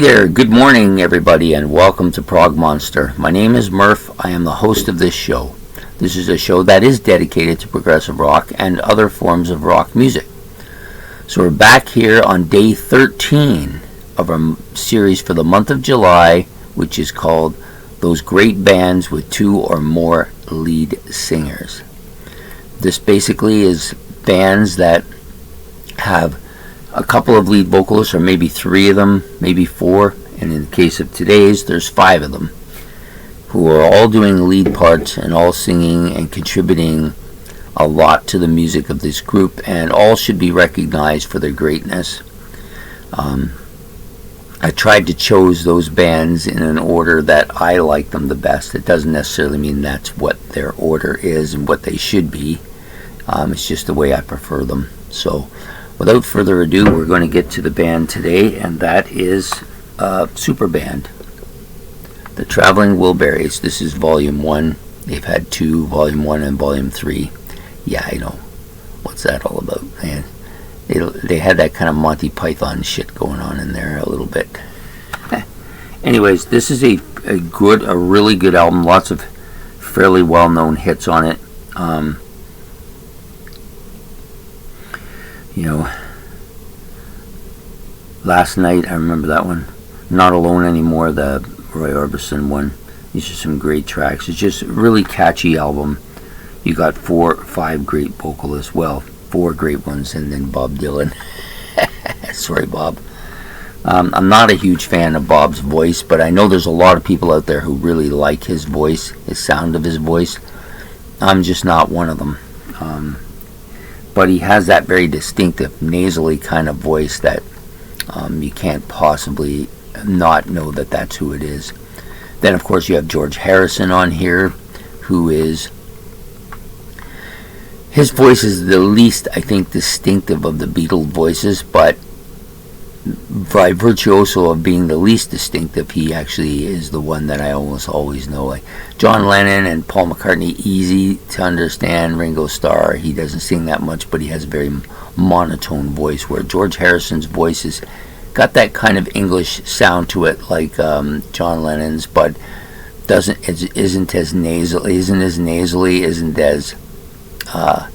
Hey there, good morning everybody, and welcome to Prog Monster. My name is Murph. I am the host of this show. This is a show that is dedicated to progressive rock and other forms of rock music. So we're back here on day 13 of our series for the month of July, which is called Those Great Bands with Two or More Lead Singers. This basically is bands that have a couple of lead vocalists, or maybe three of them, maybe four, and in the case of today's, there's five of them, who are all doing lead parts and all singing and contributing a lot to the music of this group, and all should be recognized for their greatness. I tried to choose those bands in an order that I like them the best. It doesn't necessarily mean that's what their order is and what they should be. It's just the way I prefer them. So without further ado, we're going to get to the band today, and that is Super Band, the Traveling Wilburys. This is Volume 1. They've had two, Volume 1 and Volume 3. Yeah, I know. What's that all about, man? They had that kind of Monty Python shit going on in there a little bit. Anyways, this is a really good album. Lots of fairly well-known hits on it. Last Night, I remember that one. Not Alone Anymore, the Roy Orbison one. These are some great tracks. It's just a really catchy album. You got five great vocalists. Well, four great ones, and then Bob Dylan. Sorry, Bob. I'm not a huge fan of Bob's voice, but I know there's a lot of people out there who really like his voice, his sound of his voice. I'm just not one of them. But he has that very distinctive, nasally kind of voice that you can't possibly not know that that's who it is. Then, of course, you have George Harrison on here, who is... His voice is the least, I think, distinctive of the Beatles voices, but by virtuoso of being the least distinctive, he actually is the one that I almost always know. Like John Lennon and Paul McCartney, easy to understand. Ringo Starr, he doesn't sing that much, but he has a very monotone voice, where George Harrison's voice has got that kind of English sound to it, like John Lennon's, but isn't as nasally, isn't as I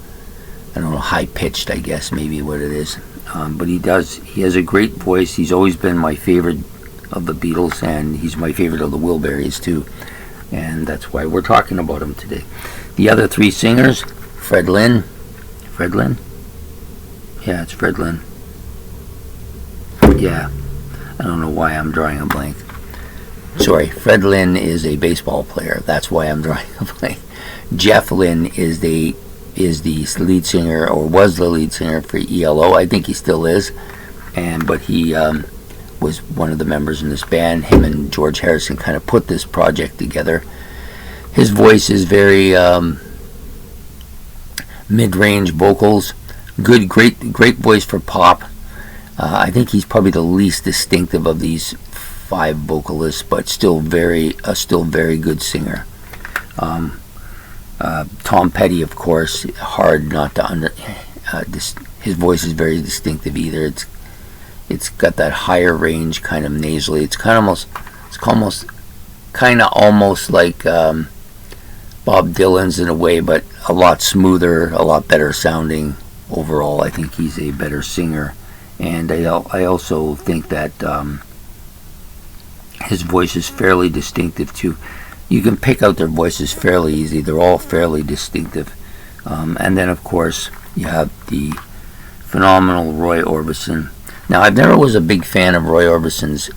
don't know, high pitched, I guess, maybe what it is. But he has a great voice. He's always been my favorite of the Beatles, and he's my favorite of the Wilburys too, and that's why we're talking about him today. The other three singers, Fred Lynn? Yeah, it's Fred Lynn. Yeah, I don't know why I'm drawing a blank. Sorry, Fred Lynn is a baseball player. That's why I'm drawing a blank. Jeff Lynne is the lead singer, or was the lead singer for ELO. I think he still is, but he was one of the members in this band. Him and George Harrison kind of put this project together. His voice is very mid-range vocals, great voice for pop. I think he's probably the least distinctive of these five vocalists, but still very good singer. Tom Petty, of course, hard not to his voice is very distinctive either. It's got that higher range, kind of nasally. It's almost like Bob Dylan's in a way, but a lot smoother, a lot better sounding overall. I think he's a better singer, and I also think that his voice is fairly distinctive too. You can pick out their voices fairly easy. They're all fairly distinctive. And then, of course, you have the phenomenal Roy Orbison. Now, I never was a big fan of Roy Orbison's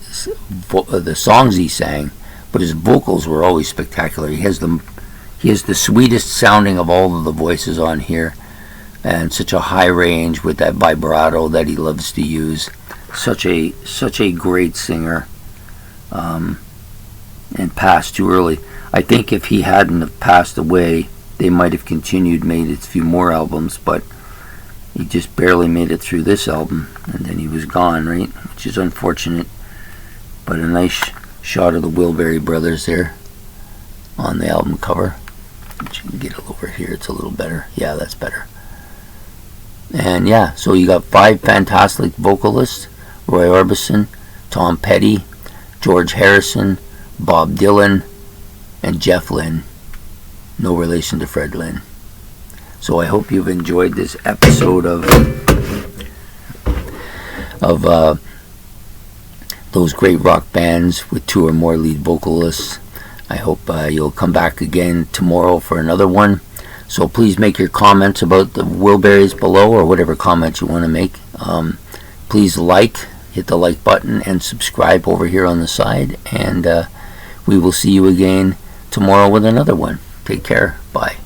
the songs he sang, but his vocals were always spectacular. He has the sweetest sounding of all of the voices on here, and such a high range with that vibrato that he loves to use. Such a great singer. And passed too early. I think if he hadn't have passed away, they might have continued, made a few more albums, but he just barely made it through this album, and then he was gone, right? Which is unfortunate. But a nice shot of the Wilbury brothers there on the album cover. You can get it over here, it's a little better. Yeah, that's better. And yeah, so you got five fantastic vocalists: Roy Orbison, Tom Petty, George Harrison, Bob Dylan, and Jeff Lynne. No relation to Fred Lynne. So I hope you've enjoyed this episode of those great rock bands with 2 or more lead vocalists. I hope you'll come back again tomorrow for another one. So please make your comments about the Wilburys below, or whatever comments you want to make. Please hit the like button, and subscribe over here on the side. And we will see you again tomorrow with another one. Take care. Bye.